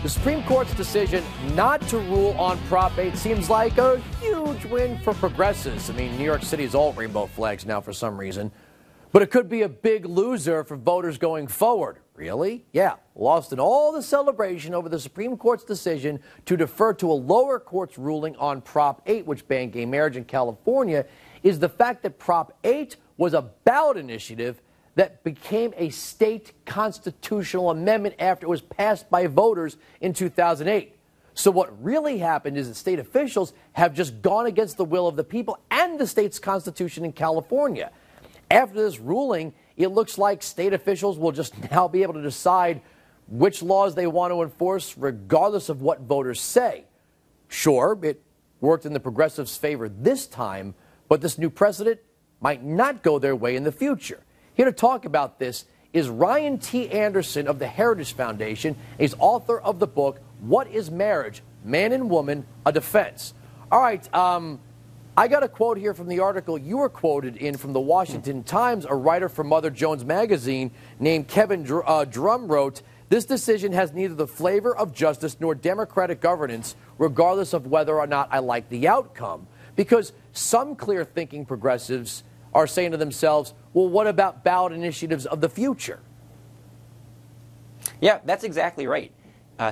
The Supreme Court's decision not to rule on Prop 8 seems like a huge win for progressives. I mean, New York City is all rainbow flags now for some reason. But it could be a big loser for voters going forward. Really? Yeah. Lost in all the celebration over the Supreme Court's decision to defer to a lower court's ruling on Prop 8, which banned gay marriage in California, is the fact that Prop 8 was a ballot initiative that became a state constitutional amendment after it was passed by voters in 2008. So what really happened is that state officials have just gone against the will of the people and the state's constitution in California. After this ruling, it looks like state officials will just now be able to decide which laws they want to enforce regardless of what voters say. Sure, it worked in the progressives' favor this time, but this new precedent might not go their way in the future. Here to talk about this is Ryan T. Anderson of the Heritage Foundation. He's author of the book, What is Marriage? Man and Woman, a Defense. All right, I got a quote here from the article you were quoted in from the Washington Times. A writer for Mother Jones magazine named Kevin Drum wrote, "This decision has neither the flavor of justice nor democratic governance, regardless of whether or not I like the outcome." Because some clear-thinking progressives are saying to themselves, well, what about ballot initiatives of the future? Yeah, that's exactly right.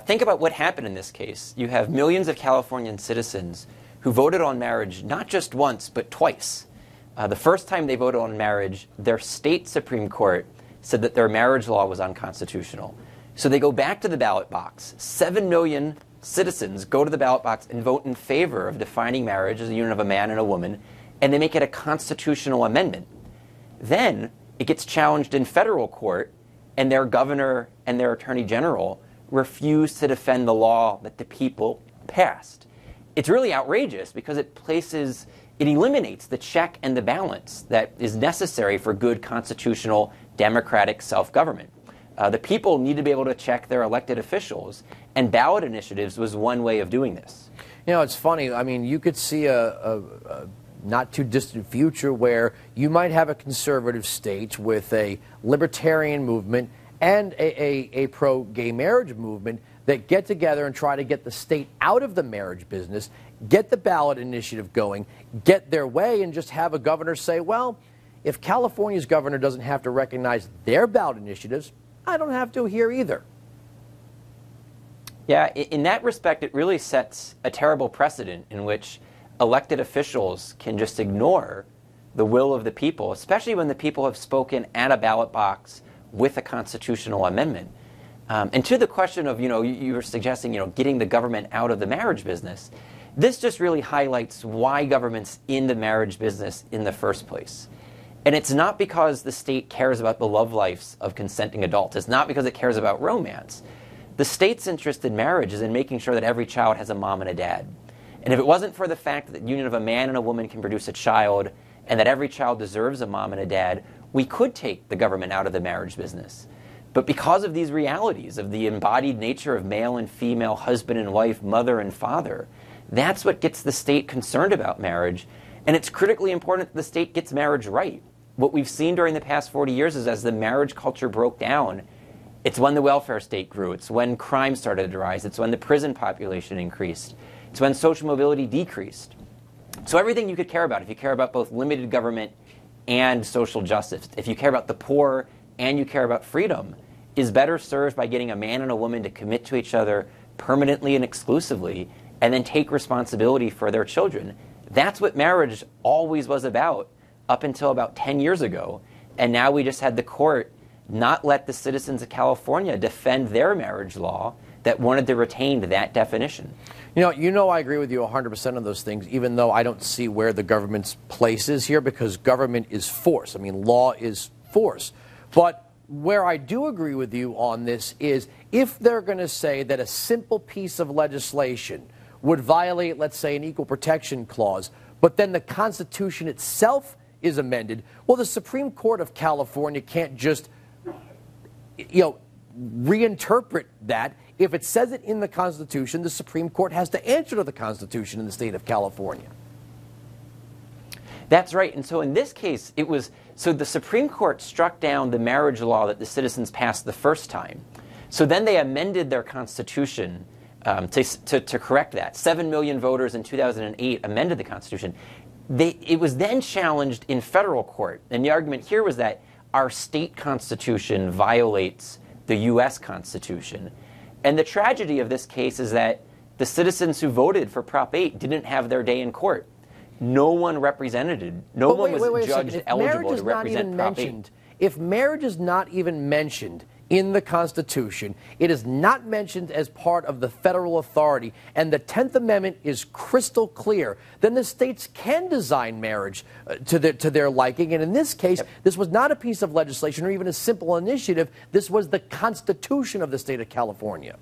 Think about what happened in this case. You have millions of Californian citizens who voted on marriage not just once, but twice. The first time they voted on marriage, their state Supreme Court said that their marriage law was unconstitutional. So they go back to the ballot box. 7 million citizens go to the ballot box and vote in favor of defining marriage as a union of a man and a woman, and they make it a constitutional amendment. Then it gets challenged in federal court, and their governor and their attorney general refuse to defend the law that the people passed. It's really outrageous because it eliminates the check and the balance that is necessary for good constitutional democratic self-government. The people need to be able to check their elected officials, and ballot initiatives was one way of doing this. You know, it's funny. I mean, you could see a not too distant future where you might have a conservative state with a libertarian movement and a pro-gay marriage movement that get together and try to get the state out of the marriage business, get the ballot initiative going, get their way, and just have a governor say, well, if California's governor doesn't have to recognize their ballot initiatives, I don't have to here either. Yeah, in that respect, it really sets a terrible precedent in which elected officials can just ignore the will of the people, especially when the people have spoken at a ballot box with a constitutional amendment. And to the question of, you were suggesting, getting the government out of the marriage business, this just really highlights why government's in the marriage business in the first place. And it's not because the state cares about the love lives of consenting adults. It's not because it cares about romance. The state's interest in marriage is in making sure that every child has a mom and a dad. And if it wasn't for the fact that the union of a man and a woman can produce a child and that every child deserves a mom and a dad, we could take the government out of the marriage business. But because of these realities of the embodied nature of male and female, husband and wife, mother and father, that's what gets the state concerned about marriage. And it's critically important that the state gets marriage right. What we've seen during the past 40 years is as the marriage culture broke down, it's when the welfare state grew. It's when crime started to rise. It's when the prison population increased. It's when social mobility decreased. So everything you could care about, if you care about both limited government and social justice, if you care about the poor and you care about freedom, is better served by getting a man and a woman to commit to each other permanently and exclusively and then take responsibility for their children. That's what marriage always was about up until about 10 years ago. And now we just had the court not let the citizens of California defend their marriage law that wanted to retain that definition. I agree with you 100% on those things, even though I don't see where the government's place is here, because government is force. I mean, law is force. But where I do agree with you on this is if they're going to say that a simple piece of legislation would violate, let's say, an equal protection clause, but then the Constitution itself is amended, well, the Supreme Court of California can't just, reinterpret that. If it says it in the Constitution, the Supreme Court has to answer to the Constitution in the state of California. That's right. And so in this case, the Supreme Court struck down the marriage law that the citizens passed the first time. So then they amended their constitution to correct that. 7 million voters in 2008 amended the Constitution. It was then challenged in federal court. And the argument here was that our state constitution violates the U.S. Constitution. And the tragedy of this case is that the citizens who voted for Prop 8 didn't have their day in court. No one represented, no one was judged eligible to represent Prop 8. If marriage is not even mentioned in the Constitution, it is not mentioned as part of the federal authority, and the 10th Amendment is crystal clear, then the states can design marriage to their liking. And in this case, this was not a piece of legislation or even a simple initiative. This was the Constitution of the state of California.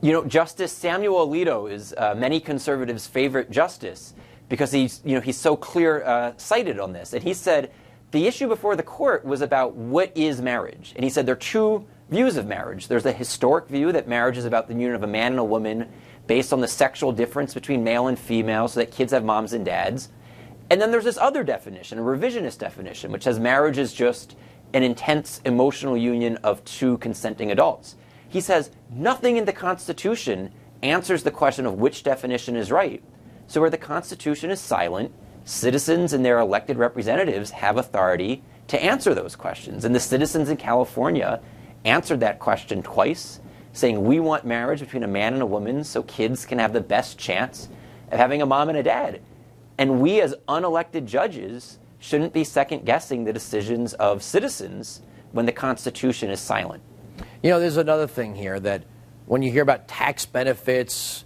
You know, Justice Samuel Alito is many conservatives' favorite justice because he's so clear-sighted on this. And he said, the issue before the court was about what is marriage. And he said there are two views of marriage. There's a historic view that marriage is about the union of a man and a woman based on the sexual difference between male and female so that kids have moms and dads. And then there's this other definition, a revisionist definition, which says marriage is just an intense emotional union of two consenting adults. He says nothing in the Constitution answers the question of which definition is right. So where the Constitution is silent, citizens and their elected representatives have authority to answer those questions. And the citizens in California answered that question twice, saying we want marriage between a man and a woman so kids can have the best chance of having a mom and a dad. And we as unelected judges shouldn't be second-guessing the decisions of citizens when the Constitution is silent. You know, there's another thing here that when you hear about tax benefits,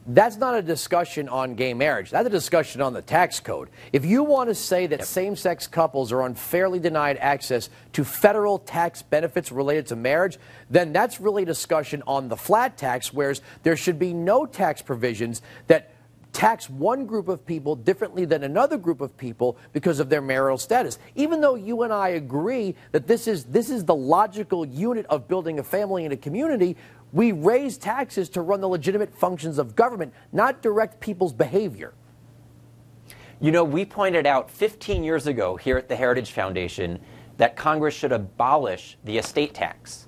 that's not a discussion on gay marriage. That's a discussion on the tax code. If you want to say that same-sex couples are unfairly denied access to federal tax benefits related to marriage, then that's really a discussion on the flat tax, whereas there should be no tax provisions that tax one group of people differently than another group of people because of their marital status. Even though you and I agree that this is the logical unit of building a family and a community, we raise taxes to run the legitimate functions of government, not direct people's behavior. You know, we pointed out 15 years ago here at the Heritage Foundation that Congress should abolish the estate tax.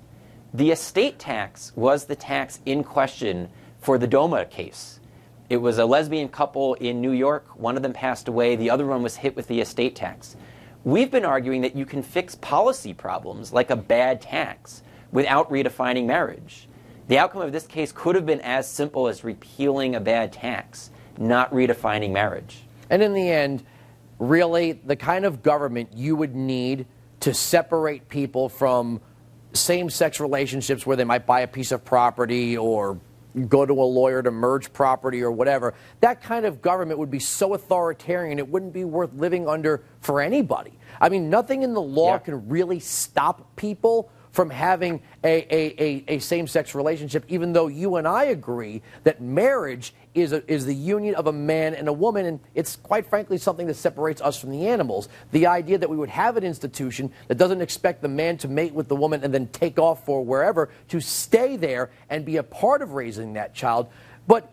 The estate tax was the tax in question for the DOMA case. It was a lesbian couple in New York. One of them passed away. The other one was hit with the estate tax. We've been arguing that you can fix policy problems like a bad tax without redefining marriage. The outcome of this case could have been as simple as repealing a bad tax, not redefining marriage. And in the end, really, the kind of government you would need to separate people from same-sex relationships where they might buy a piece of property or go to a lawyer to merge property or whatever, that kind of government would be so authoritarian it wouldn't be worth living under for anybody. I mean, nothing in the law can really stop people from having a same-sex relationship, even though you and I agree that marriage is the union of a man and a woman, and it's quite frankly something that separates us from the animals. The idea that we would have an institution that doesn't expect the man to mate with the woman and then take off for wherever, to stay there and be a part of raising that child. But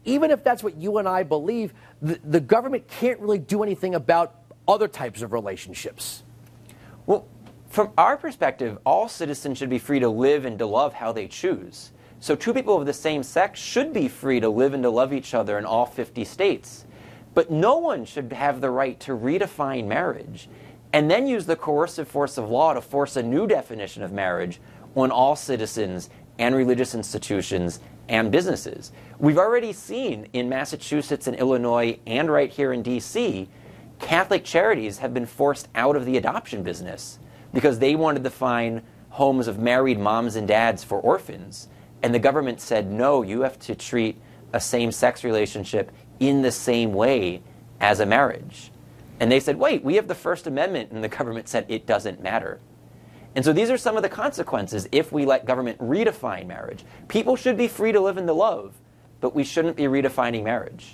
even if that's what you and I believe, the government can't really do anything about other types of relationships. Well, from our perspective, all citizens should be free to live and to love how they choose. So two people of the same sex should be free to live and to love each other in all 50 states. But no one should have the right to redefine marriage and then use the coercive force of law to force a new definition of marriage on all citizens and religious institutions and businesses. We've already seen in Massachusetts and Illinois and right here in D.C., Catholic charities have been forced out of the adoption business because they wanted to find homes of married moms and dads for orphans. And the government said, no, you have to treat a same-sex relationship in the same way as a marriage. And they said, wait, we have the First Amendment, and the government said it doesn't matter. And so these are some of the consequences if we let government redefine marriage. People should be free to live and to love, but we shouldn't be redefining marriage.